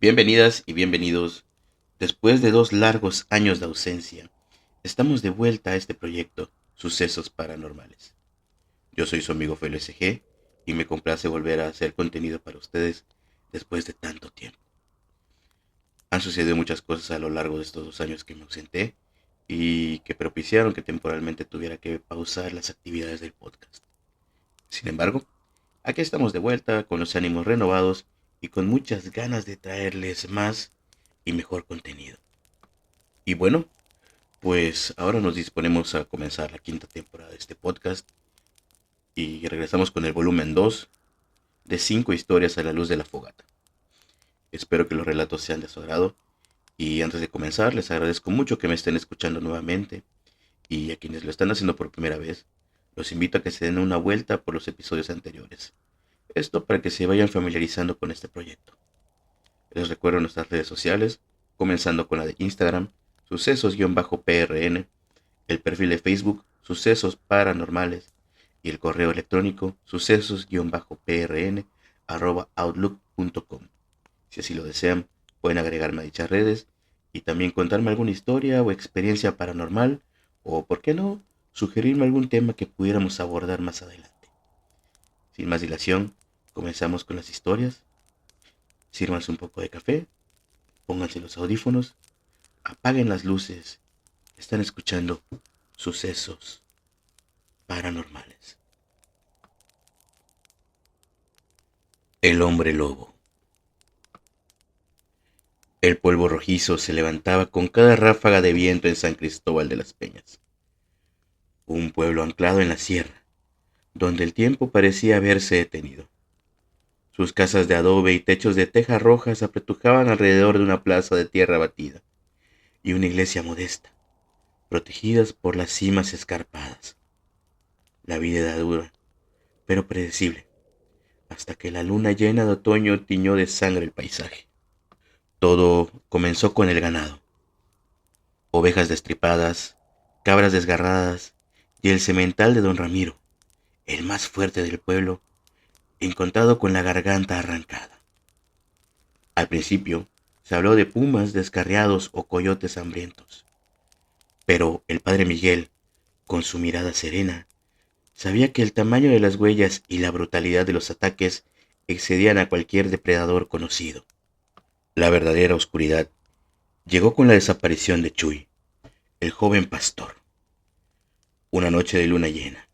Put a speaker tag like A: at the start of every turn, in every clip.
A: Bienvenidas y bienvenidos. Después de 2 largos años de ausencia, estamos de vuelta a este proyecto, Sucesos Paranormales. Yo soy su amigo Felo SG y me complace volver a hacer contenido para ustedes después de tanto tiempo. Han sucedido muchas cosas a lo largo de estos 2 años que me ausenté y que propiciaron que temporalmente tuviera que pausar las actividades del podcast. Sin embargo, aquí estamos de vuelta con los ánimos renovados y con muchas ganas de traerles más y mejor contenido. Y bueno, pues ahora nos disponemos a comenzar la quinta temporada de este podcast y regresamos con el volumen 2 de 5 historias a la luz de la fogata. Espero que los relatos sean de su agrado y antes de comenzar les agradezco mucho que me estén escuchando nuevamente y a quienes lo están haciendo por primera vez, los invito a que se den una vuelta por los episodios anteriores. Esto para que se vayan familiarizando con este proyecto. Les recuerdo nuestras redes sociales, comenzando con la de Instagram, sucesos-prn, el perfil de Facebook, Sucesos Paranormales, y el correo electrónico, sucesos-prn@outlook.com. Si así lo desean, pueden agregarme a dichas redes y también contarme alguna historia o experiencia paranormal, o, por qué no, sugerirme algún tema que pudiéramos abordar más adelante. Sin más dilación, comenzamos con las historias. Sírvanse un poco de café, pónganse los audífonos, apaguen las luces. Están escuchando Sucesos Paranormales. El hombre lobo. El polvo rojizo se levantaba con cada ráfaga de viento en San Cristóbal de las Peñas, un pueblo anclado en la sierra, donde el tiempo parecía haberse detenido. Sus casas de adobe y techos de tejas rojas apretujaban alrededor de una plaza de tierra batida y una iglesia modesta, protegidas por las cimas escarpadas. La vida era dura, pero predecible, hasta que la luna llena de otoño tiñó de sangre el paisaje. Todo comenzó con el ganado: ovejas destripadas, cabras desgarradas y el semental de don Ramiro, el más fuerte del pueblo, encontrado con la garganta arrancada. Al principio se habló de pumas descarriados o coyotes hambrientos, pero el padre Miguel, con su mirada serena, sabía que el tamaño de las huellas y la brutalidad de los ataques excedían a cualquier depredador conocido. La verdadera oscuridad llegó con la desaparición de Chuy, el joven pastor. Una noche de luna llena.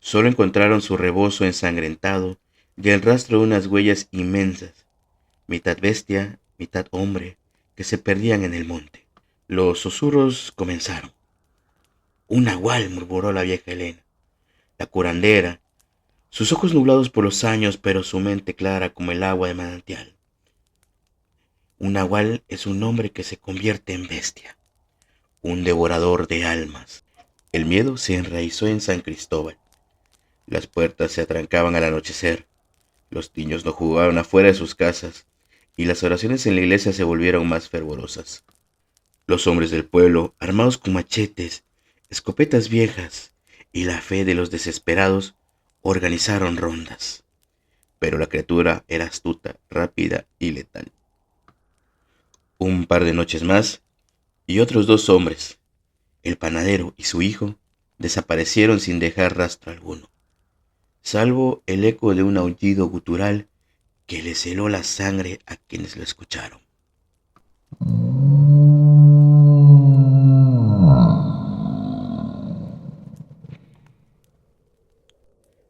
A: Solo encontraron su rebozo ensangrentado y el rastro de unas huellas inmensas, mitad bestia, mitad hombre, que se perdían en el monte. Los susurros comenzaron. Un nahual, murmuró la vieja Elena, la curandera, sus ojos nublados por los años, pero su mente clara como el agua de manantial. Un nahual es un hombre que se convierte en bestia, un devorador de almas. El miedo se enraizó en San Cristóbal. Las puertas se atrancaban al anochecer, los niños no jugaban afuera de sus casas, y las oraciones en la iglesia se volvieron más fervorosas. Los hombres del pueblo, armados con machetes, escopetas viejas y la fe de los desesperados, organizaron rondas. Pero la criatura era astuta, rápida y letal. Un par de noches más, y otros 2 hombres, el panadero y su hijo, desaparecieron sin dejar rastro alguno, salvo el eco de un aullido gutural que les heló la sangre a quienes lo escucharon.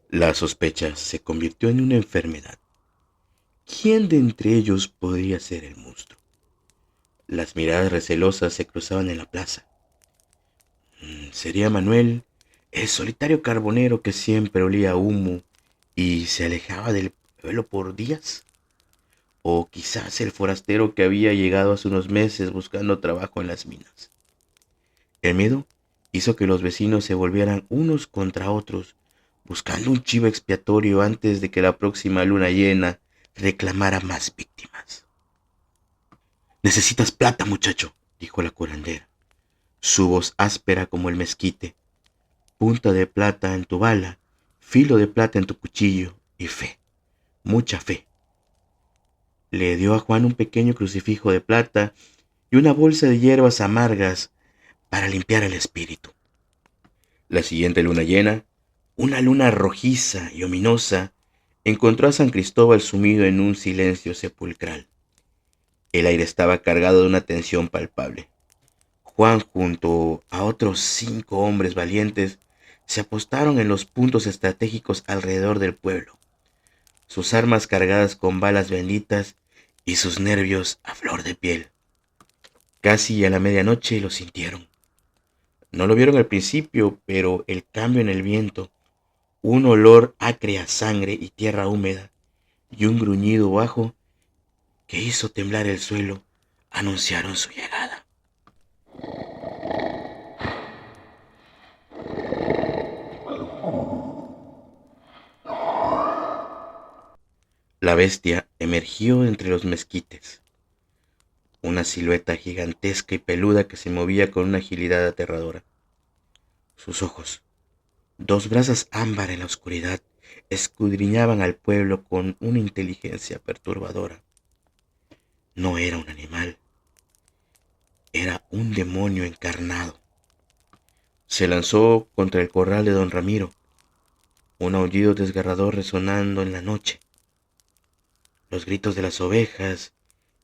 A: La sospecha se convirtió en una enfermedad. ¿Quién de entre ellos podría ser el monstruo? Las miradas recelosas se cruzaban en la plaza. ¿Sería Manuel, el solitario carbonero que siempre olía a humo y se alejaba del pueblo por días? ¿O quizás el forastero que había llegado hace unos meses buscando trabajo en las minas? El miedo hizo que los vecinos se volvieran unos contra otros, buscando un chivo expiatorio antes de que la próxima luna llena reclamara más víctimas. «Necesitas plata, muchacho», dijo la curandera, su voz áspera como el mezquite. «Punta de plata en tu bala, filo de plata en tu cuchillo y fe, mucha fe». Le dio a Juan un pequeño crucifijo de plata y una bolsa de hierbas amargas para limpiar el espíritu. La siguiente luna llena, una luna rojiza y ominosa, encontró a San Cristóbal sumido en un silencio sepulcral. El aire estaba cargado de una tensión palpable. Juan, junto a otros 5 hombres valientes, se apostaron en los puntos estratégicos alrededor del pueblo, sus armas cargadas con balas benditas y sus nervios a flor de piel. Casi a la medianoche lo sintieron. No lo vieron al principio, pero el cambio en el viento, un olor acre a sangre y tierra húmeda, y un gruñido bajo que hizo temblar el suelo, anunciaron su llegada. La bestia emergió entre los mezquites, una silueta gigantesca y peluda que se movía con una agilidad aterradora. Sus ojos, 2 brasas ámbar en la oscuridad, escudriñaban al pueblo con una inteligencia perturbadora. No era un animal, era un demonio encarnado. Se lanzó contra el corral de don Ramiro, un aullido desgarrador resonando en la noche. Los gritos de las ovejas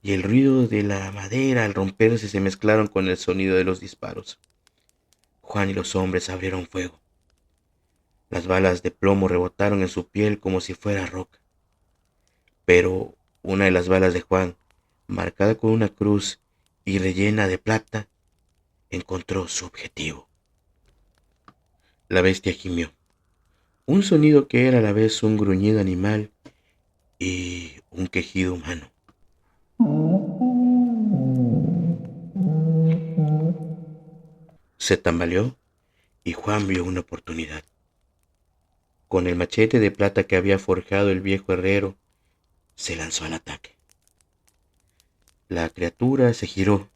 A: y el ruido de la madera al romperse se mezclaron con el sonido de los disparos. Juan y los hombres abrieron fuego. Las balas de plomo rebotaron en su piel como si fuera roca. Pero una de las balas de Juan, marcada con una cruz y rellena de plata, encontró su objetivo. La bestia gimió, un sonido que era a la vez un gruñido animal y un quejido humano. Se tambaleó y Juan vio una oportunidad. Con el machete de plata que había forjado el viejo herrero, se lanzó al ataque. La criatura se giró,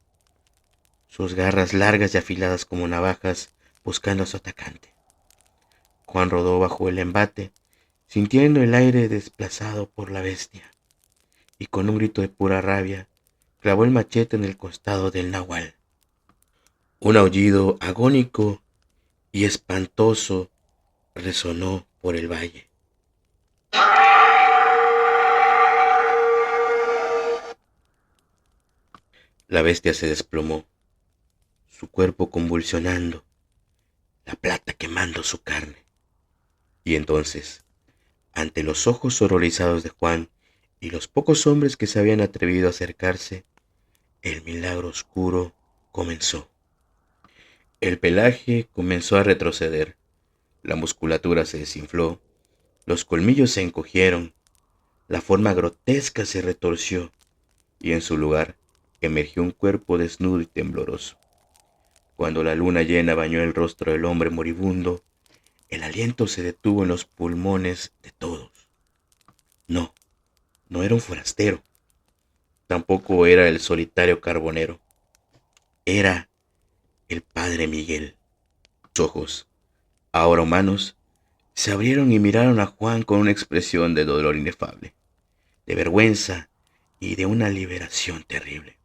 A: sus garras largas y afiladas como navajas, buscando a su atacante. Juan rodó bajo el embate, sintiendo el aire desplazado por la bestia, y con un grito de pura rabia, clavó el machete en el costado del nahual. Un aullido agónico y espantoso resonó por el valle. La bestia se desplomó, su cuerpo convulsionando, la plata quemando su carne. Y entonces, ante los ojos horrorizados de Juan y los pocos hombres que se habían atrevido a acercarse, el milagro oscuro comenzó. El pelaje comenzó a retroceder, la musculatura se desinfló, los colmillos se encogieron, la forma grotesca se retorció y en su lugar emergió un cuerpo desnudo y tembloroso. Cuando la luna llena bañó el rostro del hombre moribundo, el aliento se detuvo en los pulmones de todos. No, no era un forastero, tampoco era el solitario carbonero, era el padre Miguel. Sus ojos, ahora humanos, se abrieron y miraron a Juan con una expresión de dolor inefable, de vergüenza y de una liberación terrible.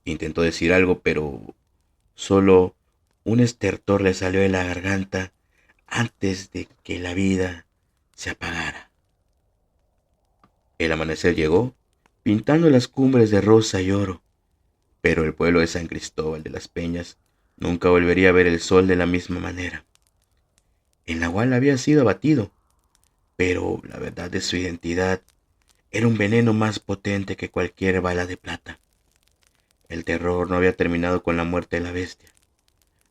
A: Intentó decir algo, pero solo un estertor le salió de la garganta antes de que la vida se apagara. El amanecer llegó, pintando las cumbres de rosa y oro, pero el pueblo de San Cristóbal de las Peñas nunca volvería a ver el sol de la misma manera. El nahual había sido abatido, pero la verdad de su identidad era un veneno más potente que cualquier bala de plata. El terror no había terminado con la muerte de la bestia.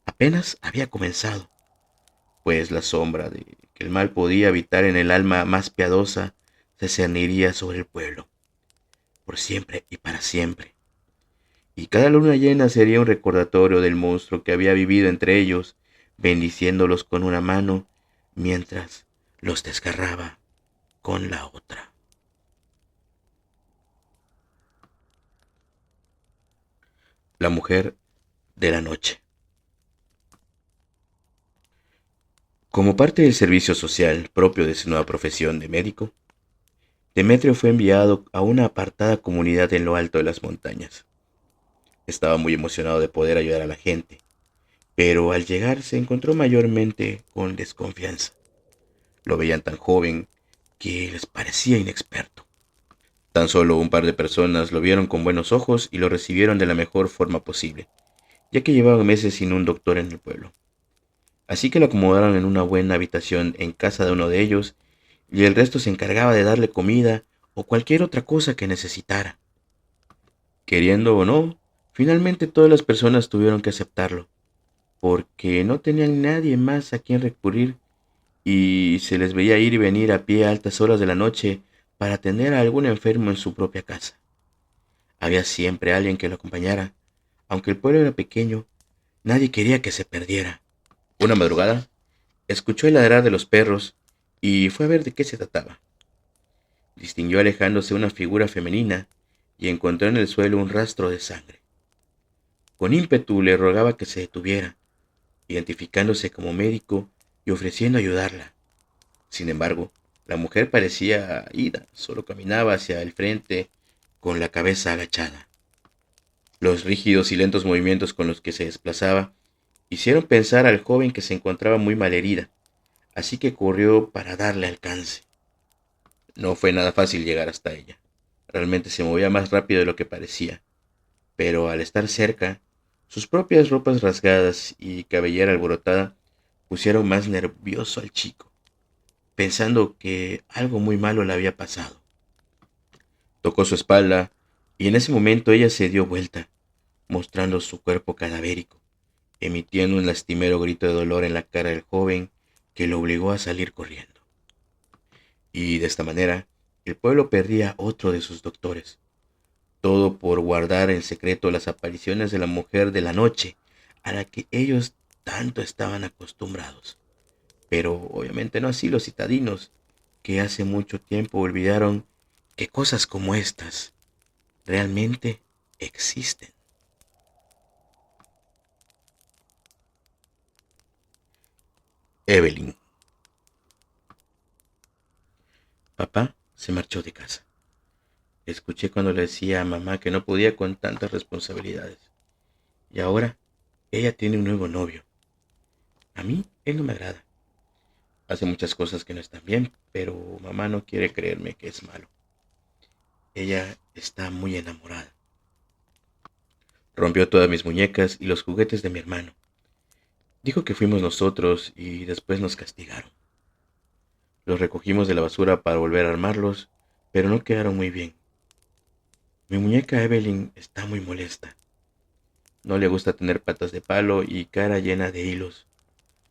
A: Apenas había comenzado, pues la sombra de que el mal podía habitar en el alma más piadosa se cerniría sobre el pueblo, por siempre y para siempre. Y cada luna llena sería un recordatorio del monstruo que había vivido entre ellos, bendiciéndolos con una mano mientras los desgarraba con la otra. La mujer de la noche. Como parte del servicio social propio de su nueva profesión de médico, Demetrio fue enviado a una apartada comunidad en lo alto de las montañas. Estaba muy emocionado de poder ayudar a la gente, pero al llegar se encontró mayormente con desconfianza. Lo veían tan joven que les parecía inexperto. Tan solo un par de personas lo vieron con buenos ojos y lo recibieron de la mejor forma posible, ya que llevaba meses sin un doctor en el pueblo. Así que lo acomodaron en una buena habitación en casa de uno de ellos y el resto se encargaba de darle comida o cualquier otra cosa que necesitara. Queriendo o no, finalmente todas las personas tuvieron que aceptarlo, porque no tenían nadie más a quien recurrir y se les veía ir y venir a pie a altas horas de la noche para atender a algún enfermo en su propia casa. Había siempre alguien que lo acompañara. Aunque el pueblo era pequeño, nadie quería que se perdiera. Una madrugada, escuchó el ladrar de los perros y fue a ver de qué se trataba. Distinguió alejándose una figura femenina y encontró en el suelo un rastro de sangre. Con ímpetu le rogaba que se detuviera, identificándose como médico y ofreciendo ayudarla. Sin embargo, la mujer parecía ida, solo caminaba hacia el frente con la cabeza agachada. Los rígidos y lentos movimientos con los que se desplazaba hicieron pensar al joven que se encontraba muy malherida, así que corrió para darle alcance. No fue nada fácil llegar hasta ella. Realmente se movía más rápido de lo que parecía, pero al estar cerca, sus propias ropas rasgadas y cabellera alborotada pusieron más nervioso al chico, pensando que algo muy malo le había pasado. Tocó su espalda y en ese momento ella se dio vuelta, mostrando su cuerpo cadavérico, emitiendo un lastimero grito de dolor en la cara del joven que lo obligó a salir corriendo. Y de esta manera, el pueblo perdía otro de sus doctores, todo por guardar en secreto las apariciones de la mujer de la noche, a la que ellos tanto estaban acostumbrados. Pero obviamente no así los citadinos, que hace mucho tiempo olvidaron que cosas como estas realmente existen. Evelyn. Papá se marchó de casa. Escuché cuando le decía a mamá que no podía con tantas responsabilidades. Y ahora ella tiene un nuevo novio. A mí él no me agrada. Hace muchas cosas que no están bien, pero mamá no quiere creerme que es malo. Ella está muy enamorada. Rompió todas mis muñecas y los juguetes de mi hermano. Dijo que fuimos nosotros y después nos castigaron. Los recogimos de la basura para volver a armarlos, pero no quedaron muy bien. Mi muñeca Evelyn está muy molesta. No le gusta tener patas de palo y cara llena de hilos,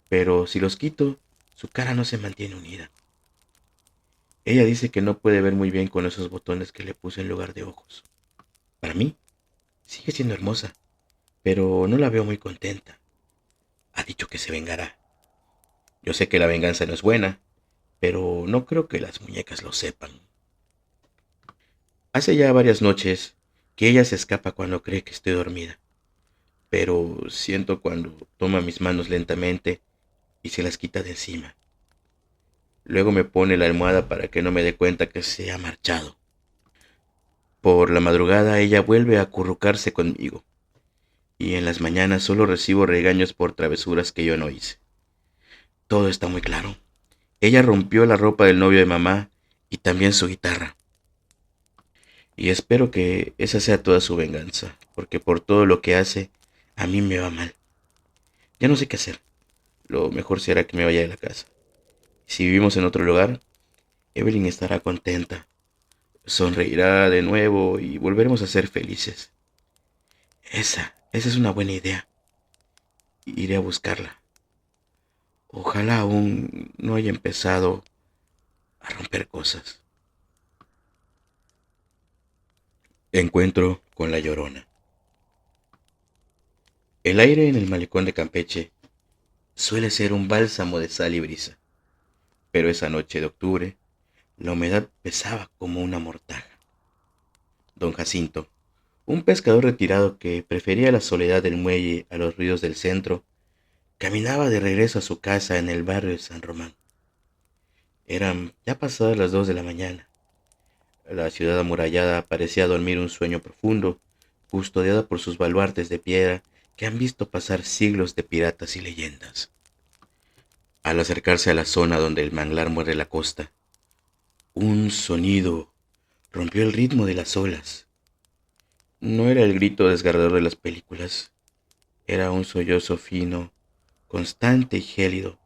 A: pero si los quito, su cara no se mantiene unida. Ella dice que no puede ver muy bien con esos botones que le puse en lugar de ojos. Para mí, sigue siendo hermosa, pero no la veo muy contenta. Ha dicho que se vengará. Yo sé que la venganza no es buena, pero no creo que las muñecas lo sepan. Hace ya varias noches que ella se escapa cuando cree que estoy dormida, pero siento cuando toma mis manos lentamente y se las quita de encima. Luego me pone la almohada para que no me dé cuenta que se ha marchado. Por la madrugada ella vuelve a acurrucarse conmigo, y en las mañanas solo recibo regaños por travesuras que yo no hice. Todo está muy claro. Ella rompió la ropa del novio de mamá y también su guitarra. Y espero que esa sea toda su venganza, porque por todo lo que hace, a mí me va mal. Ya no sé qué hacer. Lo mejor será que me vaya de la casa. Si vivimos en otro lugar, Evelyn estará contenta, sonreirá de nuevo y volveremos a ser felices. Esa es una buena idea. Iré a buscarla. Ojalá aún no haya empezado a romper cosas. Encuentro con la Llorona. El aire en el malecón de Campeche suele ser un bálsamo de sal y brisa, pero esa noche de octubre la humedad pesaba como una mortaja. Don Jacinto, un pescador retirado que prefería la soledad del muelle a los ruidos del centro, caminaba de regreso a su casa en el barrio de San Román. Eran ya pasadas las 2 de la mañana. La ciudad amurallada parecía dormir un sueño profundo, custodiada por sus baluartes de piedra que han visto pasar siglos de piratas y leyendas. Al acercarse a la zona donde el manglar muerde la costa, un sonido rompió el ritmo de las olas. No era el grito desgarrador de las películas, era un sollozo fino, constante y gélido,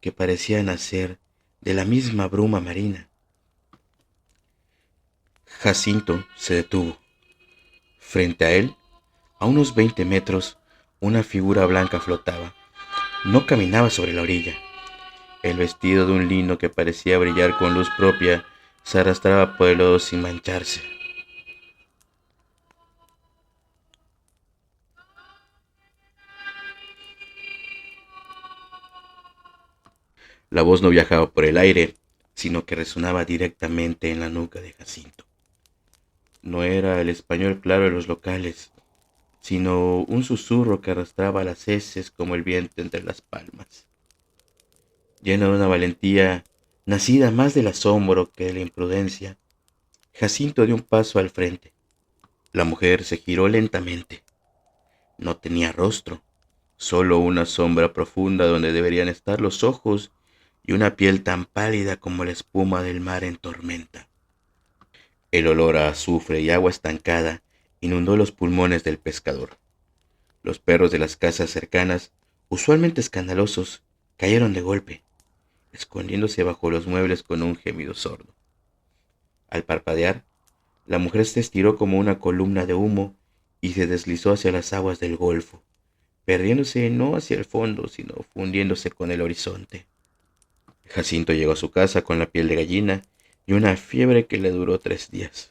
A: que parecía nacer de la misma bruma marina. Jacinto se detuvo. Frente a él, a unos 20 metros, una figura blanca flotaba. No caminaba sobre la orilla. El vestido de un lino que parecía brillar con luz propia se arrastraba por el lodo sin mancharse. La voz no viajaba por el aire, sino que resonaba directamente en la nuca de Jacinto. No era el español claro de los locales, sino un susurro que arrastraba las heces como el viento entre las palmas. Lleno de una valentía nacida más del asombro que de la imprudencia, Jacinto dio un paso al frente. La mujer se giró lentamente. No tenía rostro, solo una sombra profunda donde deberían estar los ojos y una piel tan pálida como la espuma del mar en tormenta. El olor a azufre y agua estancada inundó los pulmones del pescador. Los perros de las casas cercanas, usualmente escandalosos, cayeron de golpe, escondiéndose bajo los muebles con un gemido sordo. Al parpadear, la mujer se estiró como una columna de humo y se deslizó hacia las aguas del golfo, perdiéndose no hacia el fondo, sino fundiéndose con el horizonte. Jacinto llegó a su casa con la piel de gallina y una fiebre que le duró 3 días.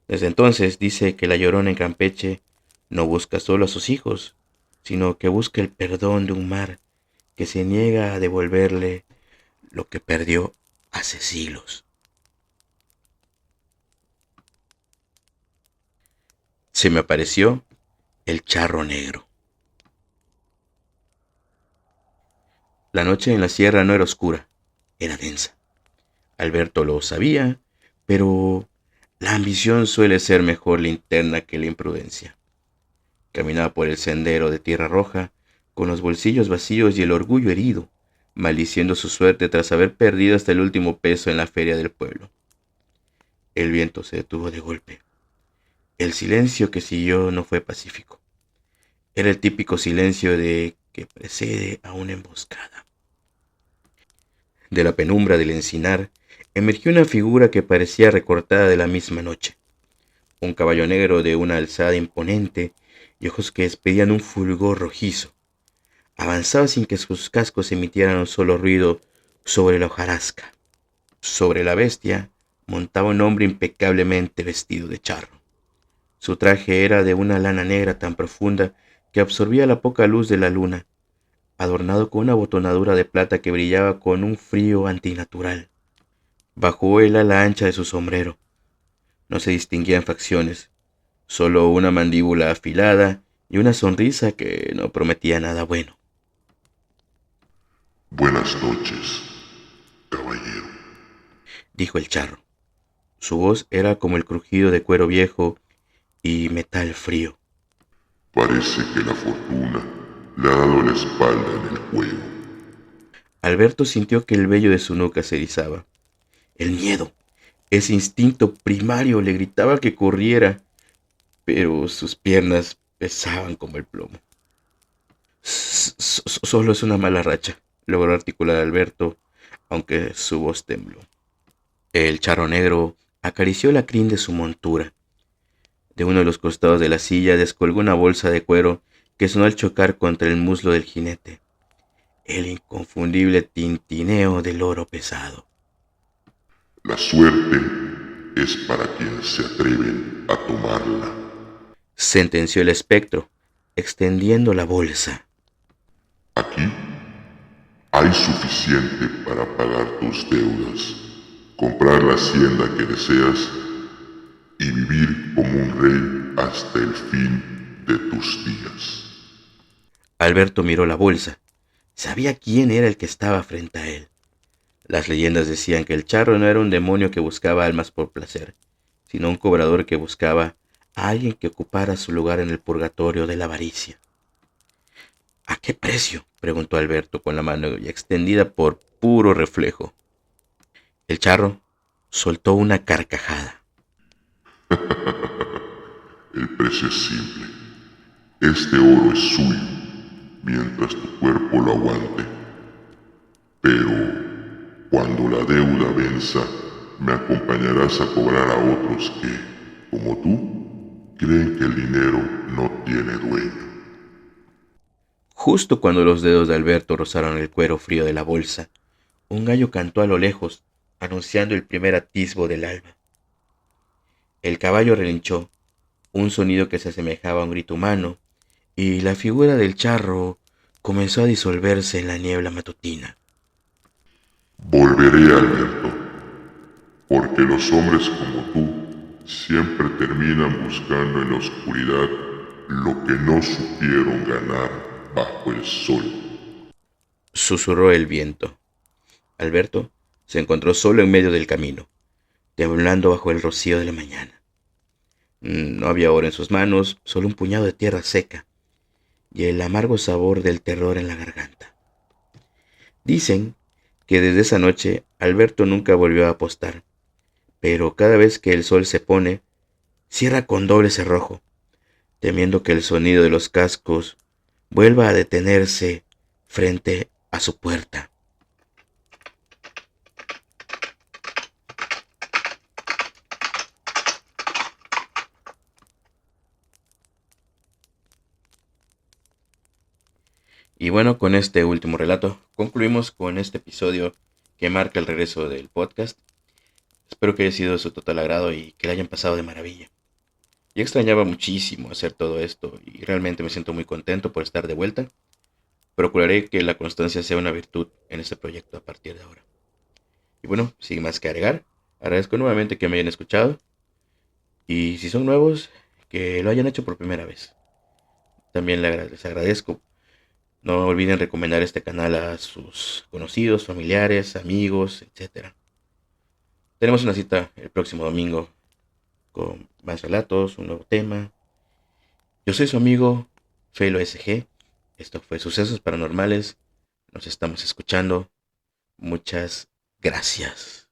A: Desde entonces dice que la Llorona en Campeche no busca solo a sus hijos, sino que busca el perdón de un mar que se niega a devolverle lo que perdió hace siglos. Se me apareció el charro negro. La noche en la sierra no era oscura, era densa. Alberto lo sabía, pero la ambición suele ser mejor linterna que la imprudencia. Caminaba por el sendero de tierra roja, con los bolsillos vacíos y el orgullo herido, maldiciendo su suerte tras haber perdido hasta el último peso en la feria del pueblo. El viento se detuvo de golpe. El silencio que siguió no fue pacífico. Era el típico silencio de que precede a una emboscada. De la penumbra del encinar emergió una figura que parecía recortada de la misma noche. Un caballo negro de una alzada imponente y ojos que despedían un fulgor rojizo. Avanzaba sin que sus cascos emitieran un solo ruido sobre la hojarasca. Sobre la bestia montaba un hombre impecablemente vestido de charro. Su traje era de una lana negra tan profunda que absorbía la poca luz de la luna, adornado con una botonadura de plata que brillaba con un frío antinatural. Bajo el ala ancha de su sombrero no se distinguían facciones, solo una mandíbula afilada y una sonrisa que no prometía nada bueno.
B: Buenas noches, caballero.
A: Dijo el charro. Su voz era como el crujido de cuero viejo y metal frío.
B: Parece que la fortuna le ha dado la espalda en el juego.
A: Alberto sintió que el vello de su nuca se erizaba. El miedo, ese instinto primario, le gritaba que corriera, pero sus piernas pesaban como el plomo. Solo es una mala racha, logró articular Alberto, aunque su voz tembló. El charro negro acarició la crin de su montura. De uno de los costados de la silla descolgó una bolsa de cuero que sonó al chocar contra el muslo del jinete. El inconfundible tintineo del oro pesado.
B: La suerte es para quienes se atreven a tomarla.
A: Sentenció el espectro, extendiendo la bolsa.
B: Aquí hay suficiente para pagar tus deudas, comprar la hacienda que deseas y vivir como un rey hasta el fin de tus días.
A: Alberto miró la bolsa. Sabía quién era el que estaba frente a él. Las leyendas decían que el charro no era un demonio que buscaba almas por placer, sino un cobrador que buscaba a alguien que ocupara su lugar en el purgatorio de la avaricia. ¿A qué precio?, preguntó Alberto con la mano extendida por puro reflejo. El charro soltó una carcajada.
B: El precio es simple. Este oro es suyo, mientras tu cuerpo lo aguante. Pero cuando la deuda venza, me acompañarás a cobrar a otros que, como tú, creen que el dinero no tiene dueño.
A: Justo cuando los dedos de Alberto rozaron el cuero frío de la bolsa, un gallo cantó a lo lejos, anunciando el primer atisbo del alba. El caballo relinchó, un sonido que se asemejaba a un grito humano, y la figura del charro comenzó a disolverse en la niebla matutina.
B: Volveré, Alberto, porque los hombres como tú siempre terminan buscando en la oscuridad lo que no supieron ganar bajo el sol.
A: Susurró el viento. Alberto se encontró solo en medio del camino, temblando bajo el rocío de la mañana. No había oro en sus manos, solo un puñado de tierra seca y el amargo sabor del terror en la garganta. Dicen que desde esa noche Alberto nunca volvió a apostar, pero cada vez que el sol se pone, cierra con doble cerrojo, temiendo que el sonido de los cascos vuelva a detenerse frente a su puerta. Y bueno, con este último relato concluimos con este episodio que marca el regreso del podcast. Espero que haya sido de su total agrado y que le hayan pasado de maravilla. Yo extrañaba muchísimo hacer todo esto y realmente me siento muy contento por estar de vuelta. Procuraré que la constancia sea una virtud en este proyecto a partir de ahora. Y bueno, sin más que agregar, agradezco nuevamente que me hayan escuchado y si son nuevos, que lo hayan hecho por primera vez. También les agradezco. No olviden recomendar este canal a sus conocidos, familiares, amigos, etc. Tenemos una cita el próximo domingo con más relatos, un nuevo tema. Yo soy su amigo Felo SG. Esto fue Sucesos Paranormales. Nos estamos escuchando. Muchas gracias.